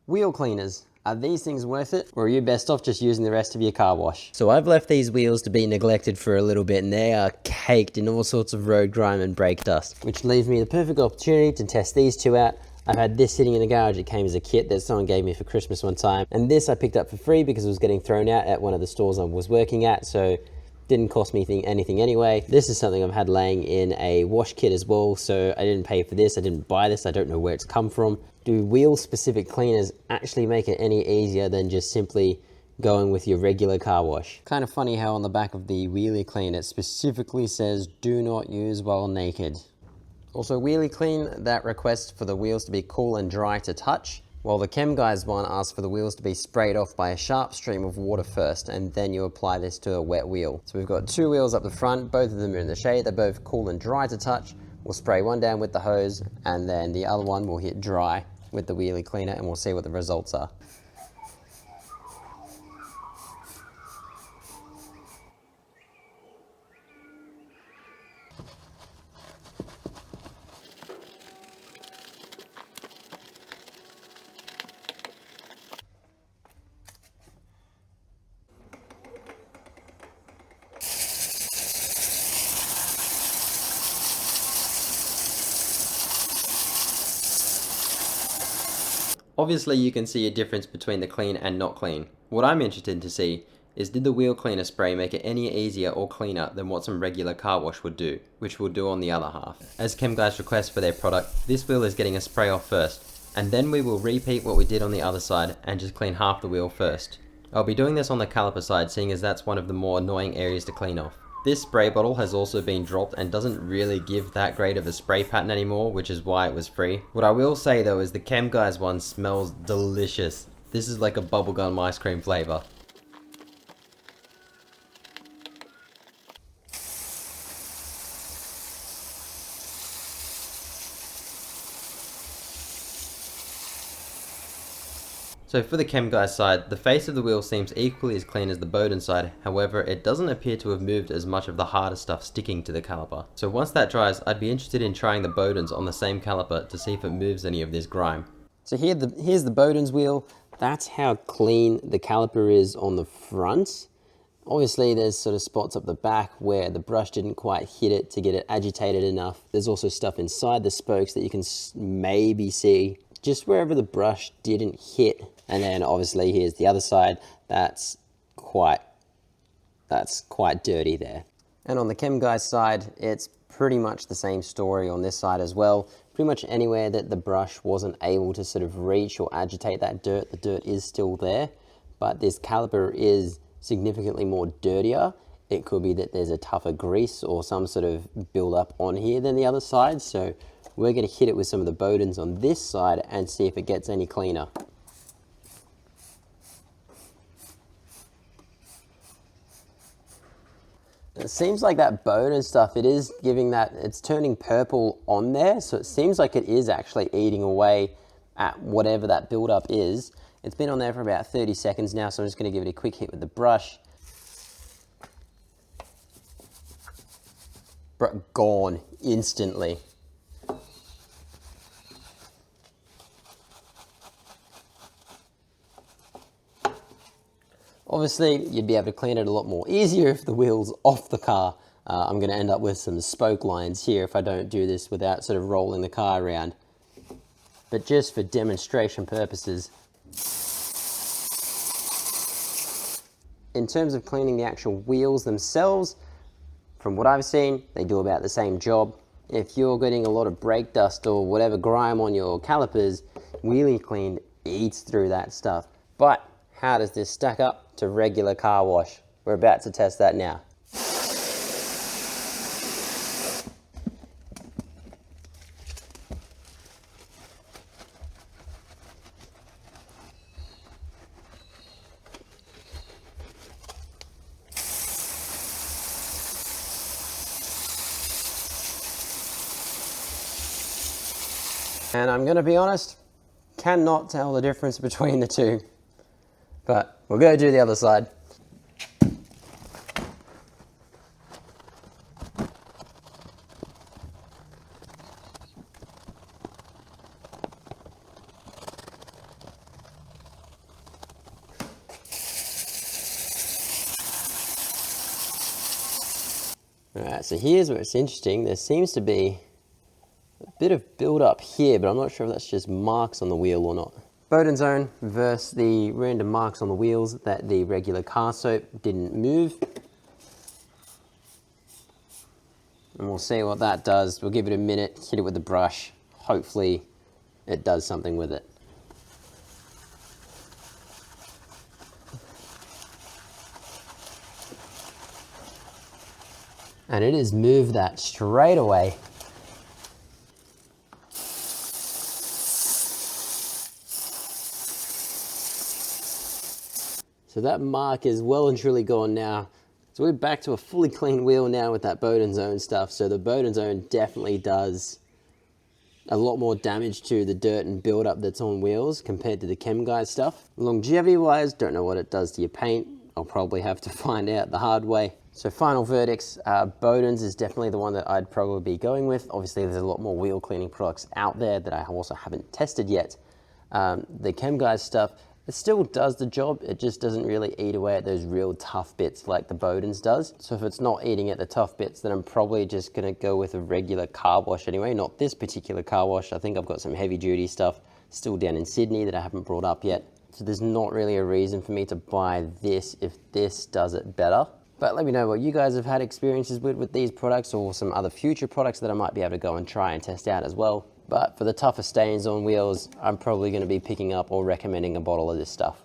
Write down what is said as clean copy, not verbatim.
Wheel cleaners. Are these things worth it, or are you best off just using the rest of your car wash? So I've left these wheels to be neglected for a little bit, and they are caked in all sorts of road grime and brake dust, which leaves me the perfect opportunity to test these two out. I've had this sitting in the garage. It came as a kit that someone gave me for Christmas one time, and this I picked up for free because it was getting thrown out at one of the stores I was working at, so didn't cost me anything anyway. This is something I've had laying in a wash kit as well, so I didn't pay for this, I didn't buy this, I don't know where it's come from. Do wheel-specific cleaners actually make it any easier than just simply going with your regular car wash? Kind of funny how on the back of the Wheelie Clean it specifically says, do not use while naked. Also, Wheelie Clean, that requests for the wheels to be cool and dry to touch, while the chemguys one asks for the wheels to be sprayed off by a sharp stream of water first, and then you apply this to a wet wheel. So we've got two wheels up the front, both of them are in the shade, they're both cool and dry to touch. We'll spray one down with the hose, and then the other one will hit dry with the Wheelie Cleaner, and we'll see what the results are. Obviously you can see a difference between the clean and not clean. What I'm interested to see is, did the wheel cleaner spray make it any easier or cleaner than what some regular car wash would do, which we'll do on the other half. As chemguys request for their product, this wheel is getting a spray off first, and then we will repeat what we did on the other side and just clean half the wheel first. I'll be doing this on the caliper side, seeing as that's one of the more annoying areas to clean off. This spray bottle has also been dropped and doesn't really give that great of a spray pattern anymore, which is why it was free. What I will say though is the chemguys one smells delicious. This is like a bubblegum ice cream flavor. So for the chemguys side, the face of the wheel seems equally as clean as the Bowden side, however it doesn't appear to have moved as much of the harder stuff sticking to the caliper. So once that dries, I'd be interested in trying the Bowdens on the same caliper to see if it moves any of this grime. So here's the Bowden's wheel. That's how clean the caliper is on the front. Obviously there's sort of spots up the back where the brush didn't quite hit it to get it agitated enough. There's also stuff inside the spokes that you can maybe see just wherever the brush didn't hit. And then obviously here's the other side, that's quite dirty there. And on the chemguys side, it's pretty much the same story on this side as well. Pretty much anywhere that the brush wasn't able to sort of reach or agitate that dirt, the dirt is still there, but this caliper is significantly more dirtier. It could be that there's a tougher grease or some sort of build up on here than the other side, so we're going to hit it with some of the Bowdens on this side and see if it gets any cleaner. It seems like that Bowden stuff, it is giving that, it's turning purple on there, so it seems like it is actually eating away at whatever that buildup is. It's been on there for about 30 seconds now, so I'm just going to give it a quick hit with the brush. Gone instantly. Obviously, you'd be able to clean it a lot more easier if the wheel's off the car. I'm going to end up with some spoke lines here if I don't do this without sort of rolling the car around. But just for demonstration purposes, in terms of cleaning the actual wheels themselves, from what I've seen, they do about the same job. If you're getting a lot of brake dust or whatever grime on your calipers, Wheelie Clean eats through that stuff. But how does this stack up to regular car wash? We're about to test that now. And I'm going to be honest, cannot tell the difference between the two. But we'll go do the other side. Alright, so here's where it's interesting. There seems to be a bit of build up here, but I'm not sure if that's just marks on the wheel or not. Bowden zone versus the random marks on the wheels that the regular car soap didn't move. And we'll see what that does. We'll give it a minute, hit it with the brush. Hopefully it does something with it. And it has moved that straight away. So that mark is well and truly gone now. So we're back to a fully clean wheel now with that Bowden zone stuff. So the Bowden zone definitely does a lot more damage to the dirt and buildup that's on wheels compared to the chemguys stuff. Longevity wise, don't know what it does to your paint. I'll probably have to find out the hard way. So final verdicts, Bowden's is definitely the one that I'd probably be going with. Obviously there's a lot more wheel cleaning products out there that I also haven't tested yet. The chemguys stuff, it still does the job, it just doesn't really eat away at those real tough bits like the Bowden's does. So if it's not eating at the tough bits, then I'm probably just gonna go with a regular car wash anyway, not this particular car wash. I think I've got some heavy duty stuff still down in Sydney that I haven't brought up yet. So there's not really a reason for me to buy this if this does it better. But let me know what you guys have had experiences with these products or some other future products that I might be able to go and try and test out as well. But for the tougher stains on wheels, I'm probably going to be picking up or recommending a bottle of this stuff.